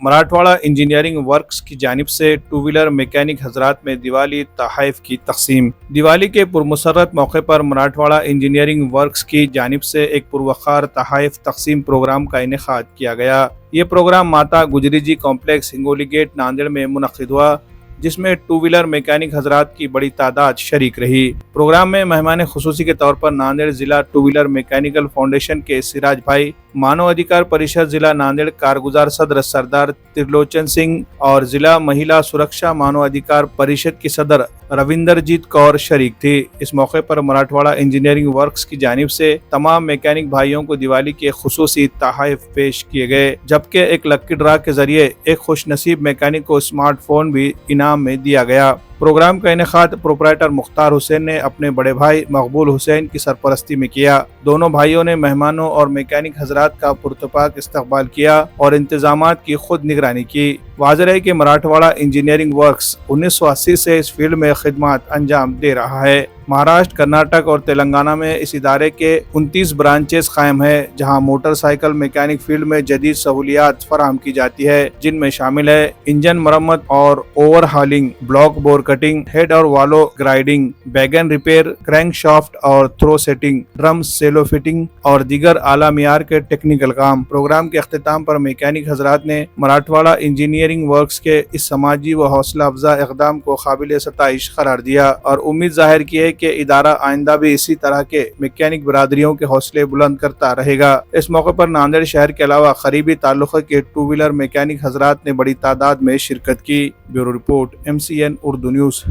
Marathwada engineering works की जानिब से टू व्हीलर मैकेनिक हजरात में दिवाली तोहफ़ की तकसीम। दिवाली के पुरमसरत मौके पर मराठवाड़ा इंजीनियरिंग वर्क्स की जानिब से एक पुरवकार तोहफ़ तकसीम प्रोग्राम का इनेकाद किया गया। ये प्रोग्राम माता गुजरी जी कॉम्प्लेक्स हिंगोली गेट नांदेड़ में मुनक़िद हुआ, जिसमें टू व्हीलर मैकेनिक हजरात की बड़ी तादाद शरीक रही। प्रोग्राम में मेहमान खुसूसी के तौर पर नांदेड़ जिला टू व्हीलर मैकेनिकल फाउंडेशन के सिराज भाई, मानव अधिकार परिषद जिला नांदेड़ कारगुजार सदर सरदार त्रिलोचन सिंह और जिला महिला सुरक्षा मानव अधिकार परिषद की सदर रविंदरजीत कौर शरीक थी। इस मौके पर मराठवाड़ा इंजीनियरिंग वर्क्स की जानिब से तमाम मैकेनिक भाइयों को दिवाली के खुसूसी तोहफ़े पेश किए गए, जबकि एक लक्की ड्रा के जरिए एक खुशनसीब मैकेनिक को स्मार्टफोन भी इनाम में दिया गया। प्रोग्राम का इनेकाद प्रोपराइटर मुख्तार हुसैन ने अपने बड़े भाई मकबूल हुसैन की सरपरस्ती में किया। दोनों भाइयों ने मेहमानों और मैकेनिक हजरात का पुरतपाक इस्तकबाल किया और इंतजामात की खुद निगरानी की। वाज़ेह है कि मराठवाड़ा इंजीनियरिंग वर्क्स 1980 से इस फील्ड में खिदमत अंजाम दे रहा है। महाराष्ट्र, कर्नाटक और तेलंगाना में इस इदारे के 29 ब्रांचेस कायम है, जहां मोटरसाइकिल मैकेनिक फील्ड में जदीद सहूलियात फराहम की जाती है, जिनमें शामिल है इंजन मरम्मत और overhauling, block bore cutting, head और वालो ग्राइडिंग, बैगन रिपेयर, क्रैंक शाफ्ट और थ्रो सेटिंग, ड्रम सेलो फिटिंग और दीगर आला मियार के टेक्निकल काम। प्रोग्राम के अख्तिताम पर मैकेनिक हजरात ने मराठवाड़ा इंजीनियरिंग वर्क्स के इस समाजी व हौसला अफजा इकदाम को काबिल सताइश करार दिया और उम्मीद जाहिर की है कि इदारा आइंदा भी इसी तरह के मैकेनिक बरादरियों के हौसले बुलंद करता रहेगा। इस मौके पर नांदेड़ शहर के अलावा करीबी ताल्लुक़ के टू व्हीलर मैकेनिक हजरात ने बड़ी तादाद में शिरकत की। Bureau report, MCN Urdu news.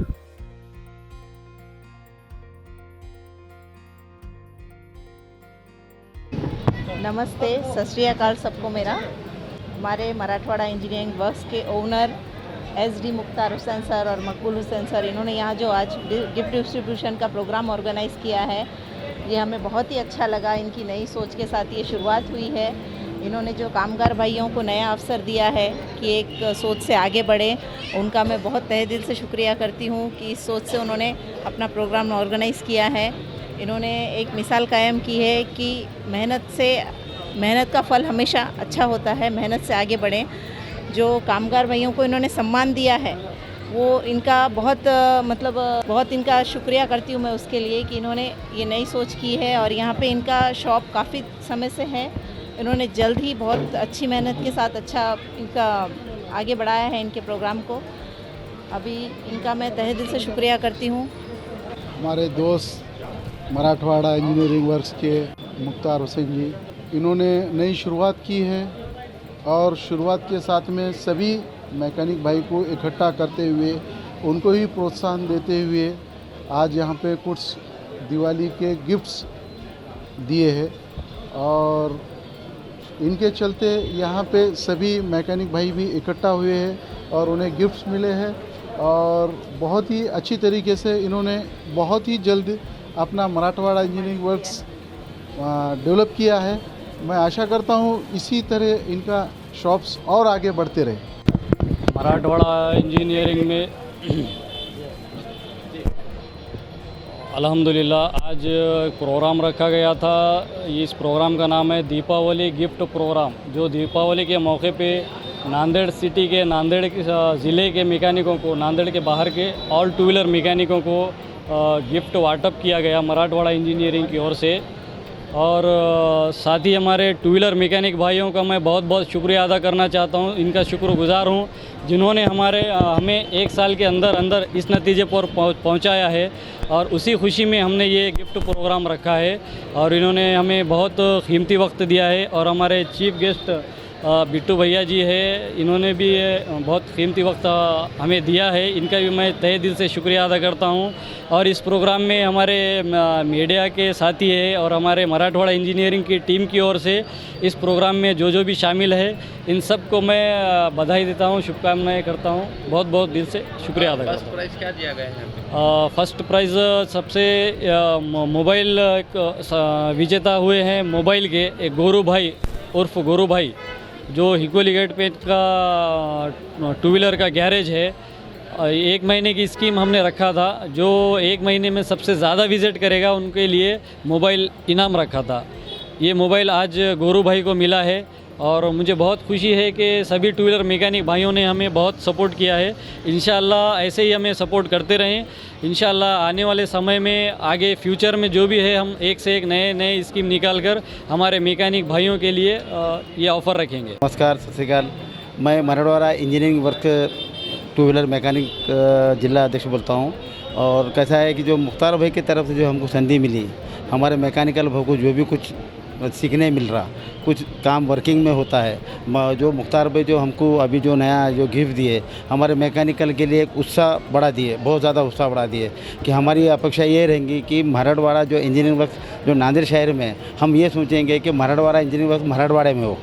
नमस्ते, सत श्री अकाल सबको। मेरा हमारे मराठवाड़ा इंजीनियरिंग वर्क्स के owner SD Mukhtar Hussain sir और मकबूल हुसैन सर, इन्होंने यहाँ जो आज गिफ्ट डिस्ट्रीब्यूशन का प्रोग्राम ऑर्गेनाइज़ किया है, ये हमें बहुत ही अच्छा लगा। इनकी नई सोच के साथ ये शुरुआत हुई है। इन्होंने जो कामगार भाइयों को नया अवसर दिया है कि एक सोच से आगे बढ़े, उनका मैं बहुत तहे दिल से शुक्रिया करती हूँ कि इस सोच से उन्होंने अपना प्रोग्राम ऑर्गेनाइज़ किया है। इन्होंने एक मिसाल कायम की है कि मेहनत का फल हमेशा अच्छा होता है, मेहनत से आगे बढ़ें। जो कामगार भाइयों को इन्होंने सम्मान दिया है, वो इनका बहुत इनका शुक्रिया करती हूँ मैं उसके लिए कि इन्होंने ये नई सोच की है। और यहाँ पे इनका शॉप काफ़ी समय से है, इन्होंने जल्द ही बहुत अच्छी मेहनत के साथ अच्छा इनका आगे बढ़ाया है इनके प्रोग्राम को। अभी इनका मैं तहे दिल से शुक्रिया करती हूँ। हमारे दोस्त मराठवाड़ा इंजीनियरिंग वर्क्स के मुख्तार हुसैन जी, इन्होंने नई शुरुआत की है और शुरुआत के साथ में सभी मैकेनिक भाई को इकट्ठा करते हुए उनको ही प्रोत्साहन देते हुए आज यहाँ पे कुछ दिवाली के गिफ्ट्स दिए हैं और इनके चलते यहाँ पे सभी मैकेनिक भाई भी इकट्ठा हुए हैं और उन्हें गिफ्ट्स मिले हैं और बहुत ही अच्छी तरीके से इन्होंने बहुत ही जल्द अपना मराठवाड़ा इंजीनियरिंग वर्क्स डेवलप किया है। मैं आशा करता हूँ इसी तरह इनका शॉप्स और आगे बढ़ते रहे। मराठवाड़ा इंजीनियरिंग में अल्हम्दुलिल्लाह आज प्रोग्राम रखा गया था। इस प्रोग्राम का नाम है दीपावली गिफ्ट प्रोग्राम, जो दीपावली के मौके पे नांदेड़ सिटी के, नांदेड़ के ज़िले के मैकेनिकों को, नांदेड़ के बाहर के ऑल टू व्हीलर मैकेनिकों को गिफ्ट वाटअप किया गया मराठवाड़ा इंजीनियरिंग की ओर से। और साथ ही हमारे टू व्हीलर मैकेनिक भाइयों का मैं बहुत बहुत शुक्रिया अदा करना चाहता हूं, इनका शुक्रगुजार हूं जिन्होंने हमें एक साल के अंदर इस नतीजे पर पहुंचाया है और उसी खुशी में हमने ये गिफ्ट प्रोग्राम रखा है। और इन्होंने हमें बहुत कीमती वक्त दिया है। और हमारे चीफ गेस्ट बिट्टू भैया जी है, इन्होंने भी बहुत कीमती वक्त हमें दिया है, इनका भी मैं तहे दिल से शुक्रिया अदा करता हूं। और इस प्रोग्राम में हमारे मीडिया के साथी है और हमारे मराठवाड़ा इंजीनियरिंग की टीम की ओर से इस प्रोग्राम में जो भी शामिल है, इन सब को मैं बधाई देता हूं, शुभकामनाएं करता हूं, बहुत बहुत दिल से शुक्रिया अदा करता हूं। फर्स्ट प्राइज़ क्या दिया गया है? फर्स्ट प्राइज़ सबसे मोबाइल विजेता हुए हैं मोबाइल के एक गोरू भाई उर्फ गोरू भाई, जो हिंगोली गेट पे का टू व्हीलर का गैरेज है। 1 महीने की स्कीम हमने रखा था, जो 1 महीने में सबसे ज़्यादा विज़िट करेगा उनके लिए मोबाइल इनाम रखा था। ये मोबाइल आज गोरू भाई को मिला है। और मुझे बहुत खुशी है कि सभी टू व्हीलर मैकेनिक भाइयों ने हमें बहुत सपोर्ट किया है। इंशाल्लाह ऐसे ही हमें सपोर्ट करते रहें। इंशाल्लाह आने वाले समय में आगे फ्यूचर में जो भी है हम एक से एक नए नए स्कीम निकाल कर हमारे मैकेनिक भाइयों के लिए ये ऑफ़र रखेंगे। नमस्कार, सत श्रीकाल। मैं Marathwada engineering work two wheeler mechanic जिला अध्यक्ष बोलता हूँ। और कैसा है कि जो मुख्तार भाई की तरफ से जो हमको संधि मिली, हमारे मैकेनिकल भाई को जो भी कुछ सीखने मिल रहा, कुछ काम वर्किंग में होता है, जो मुख्तार भाई जो हमको अभी जो नया जो गिफ्ट दिए हमारे मैकेनिकल के लिए एक उत्साह बढ़ा दिए, बहुत ज़्यादा उत्साह बढ़ा दिए कि हमारी अपेक्षा ये रहेंगी कि मराठवाड़ा जो इंजीनियरिंग वर्क जो नांदेड़ शहर में, हम ये सोचेंगे कि मराठवाड़ा इंजीनियरिंग वर्क मराठवाड़े में हो।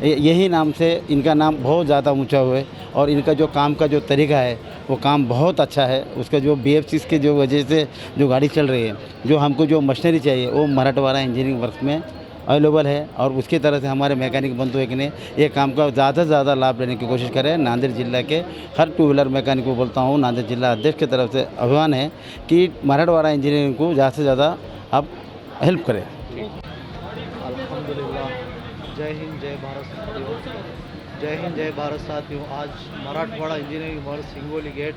यही नाम से इनका नाम बहुत ज़्यादा ऊंचा हुए और इनका जो काम का जो तरीका है वो काम बहुत अच्छा है। उसका जो BFCs के जो वजह से जो गाड़ी चल रही है, जो हमको जो मशीनरी चाहिए वो मराठवाड़ा इंजीनियरिंग वर्क में अवेलेबल है। और उसकी तरह से हमारे मैकेनिक बंधु एक ने ये काम का ज़्यादा से ज़्यादा लाभ लेने की कोशिश करें। नांदेड़ जिला के हर टू व्हीलर मैकेनिक को बोलता हूँ, नांदेड़ जिला अध्यक्ष की तरफ से आह्वान है कि मराठवाड़ा इंजीनियरिंग को ज़्यादा से ज़्यादा आप हेल्प करें। अल्हम्दुलिल्लाह। जय हिंद, जय भारत साथियों। जय हिंद, जय भारत साथियों। आज Marathwada engineering work Hingoli gate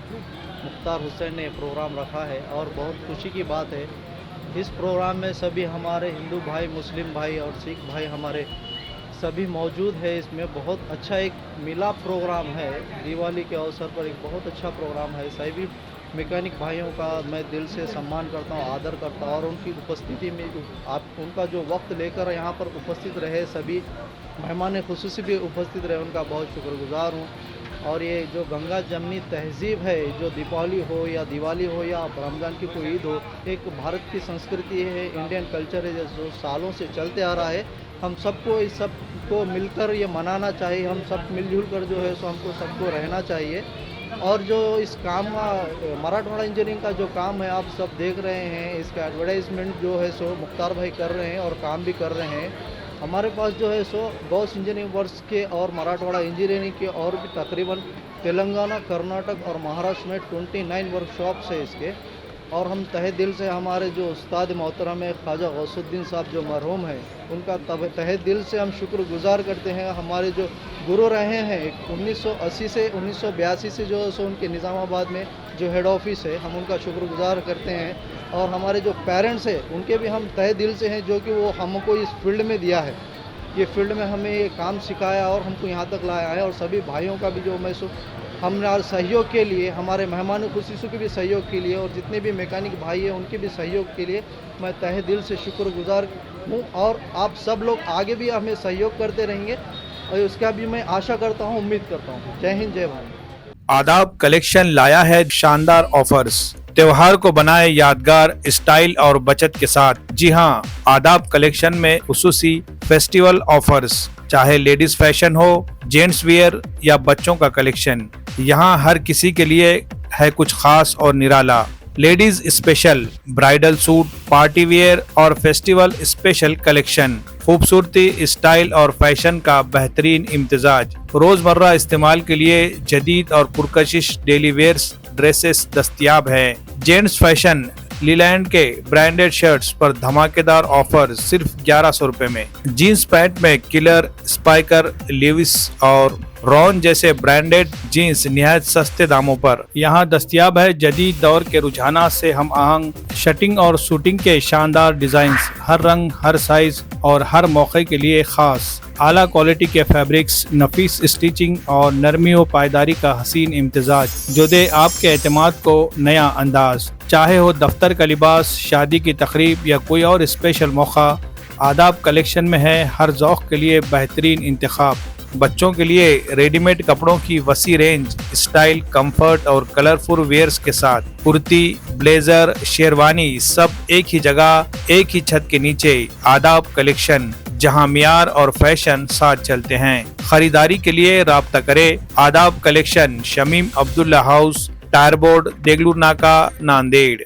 Mukhtar Hussain ने प्रोग्राम रखा है और बहुत खुशी की बात है। इस प्रोग्राम में सभी हमारे हिंदू भाई, मुस्लिम भाई और सिख भाई हमारे सभी मौजूद है। इसमें बहुत अच्छा एक मिलाप प्रोग्राम है। दिवाली के अवसर पर एक बहुत अच्छा प्रोग्राम है। सभी मैकेनिक भाइयों का मैं दिल से सम्मान करता हूँ, आदर करता हूँ और उनकी उपस्थिति में आप उनका जो वक्त लेकर यहाँ पर उपस्थित रहे, सभी मेहमान खुसूसी भी उपस्थित रहे, उनका बहुत शुक्रगुजार हूँ। और ये जो गंगा जमनी तहज़ीब है, जो दीपावली हो या दिवाली हो या रमज़ान की कोई ईद हो, एक भारत की संस्कृति है, इंडियन कल्चर है जो सालों से चलते आ रहा है। हम सबको इस सब को मिलकर ये मनाना चाहिए। हम सब मिलजुल कर जो है सो हमको सबको रहना चाहिए। और जो इस काम का मराठवाड़ा इंजीनियरिंग का जो काम है आप सब देख रहे हैं, इसका एडवर्टाइजमेंट जो है सो मुख्तार भाई कर रहे हैं और काम भी कर रहे हैं। हमारे पास जो है सो गौस इंजीनियरिंग वर्क्स के और मराठवाड़ा इंजीनियरिंग के और भी तकरीबन तेलंगाना, कर्नाटक और महाराष्ट्र में 29 वर्कशॉप्स है इसके। और हम तहे दिल से हमारे जो उस्ताद मोहतरम है ख्वाजा गौसुद्दीन साहब जो मरहूम हैं, उनका तहे दिल से हम शुक्रगुजार करते हैं। हमारे जो गुरु रहे हैं 1980 से 1982 से जो सो उनके निज़ामाबाद में जो हेड ऑफिस है, हम उनका शुक्रगुजार करते हैं। और हमारे जो पेरेंट्स हैं उनके भी हम तहे दिल से हैं, जो कि वो हमको इस फील्ड में दिया है, ये फील्ड में हमें ये काम सिखाया और हमको यहाँ तक लाया है। और सभी भाइयों का भी जो मैं हमारे सहयोग के लिए, हमारे मेहमान खुशीसों के भी सहयोग के लिए और जितने भी मैकेनिक भाई हैं उनके भी सहयोग के लिए मैं तहे दिल से शुक्रगुजार हूँ। और आप सब लोग आगे भी हमें सहयोग करते रहेंगे और उसका भी मैं आशा करता हूँ, उम्मीद करता हूँ। जय हिंद, जय भारत। आदाब कलेक्शन लाया है शानदार ऑफर्स। त्योहार को बनाए यादगार स्टाइल और बचत के साथ। जी हाँ, आदाब कलेक्शन में खुसूसी फेस्टिवल ऑफर्स, चाहे लेडीज फैशन हो, जेंट्स वियर या बच्चों का कलेक्शन, यहाँ हर किसी के लिए है कुछ खास और निराला। Ladies special bridal suit, party wear और फेस्टिवल स्पेशल कलेक्शन, खूबसूरती, स्टाइल और फैशन का बेहतरीन इम्तिजाज। रोजमर्रा इस्तेमाल के लिए जदीद और पुरकशिश डेली वेयर्स ड्रेसेस दस्तयाब है। जेंट्स फैशन लीलैंड के ब्रांडेड शर्ट्स पर धमाकेदार ऑफर सिर्फ 1100 रुपए में। जीन्स पैंट में किलर, स्पाइकर, लेविस और रॉन जैसे ब्रांडेड जीन्स निहायत सस्ते दामों पर यहाँ दस्तयाब है। जदीद दौर के रुझाना से हम आहंग शटिंग और शूटिंग के शानदार डिजाइन्स, हर रंग, हर साइज और हर मौके के लिए खास। आला क्वालिटी के फैब्रिक्स, नफीस स्टिचिंग और नरमी व पायदारी का हसीन इम्तिजाज जो दे आपके एतमाद को नया अंदाज। चाहे हो दफ्तर का लिबास, शादी की तकरीब या कोई और स्पेशल मौका, आदाब कलेक्शन में है हर ज़ौक़ के लिए बेहतरीन इंतखाब। बच्चों के लिए रेडीमेड कपड़ों की वसी रेंज, स्टाइल, कंफर्ट और कलरफुल वेयर्स के साथ कुर्ती, ब्लेजर, शेरवानी सब एक ही जगह, एक ही छत के नीचे। आदाब कलेक्शन, जहां मियार और फैशन साथ चलते हैं। खरीदारी के लिए राब्ता करें। Adaab collection, Shamim Abdullah house, tyre board, Deglur Naka, Nanded.